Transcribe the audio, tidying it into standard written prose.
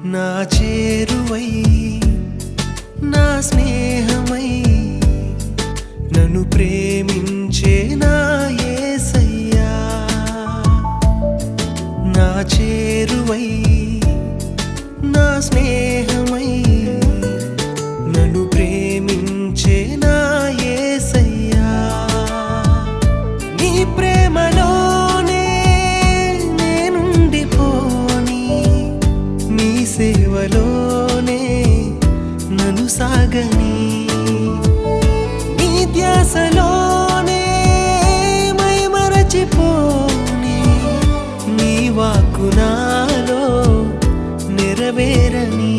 నా చేరువై నా స్నేహమై నన్ను ప్రేమించే నా యేసయ్యా నా చేరువై నా స్నేహమై నన్ను ప్రేమించే నా యేసయ్యా నీ ప్రేమలోనే నేనుండిపోని నీ సేవలోనే నన్ను సాగని నీ ధ్యాసలోనే మైమరచిపోని నీ వాక్కు నాలో నెరవేరని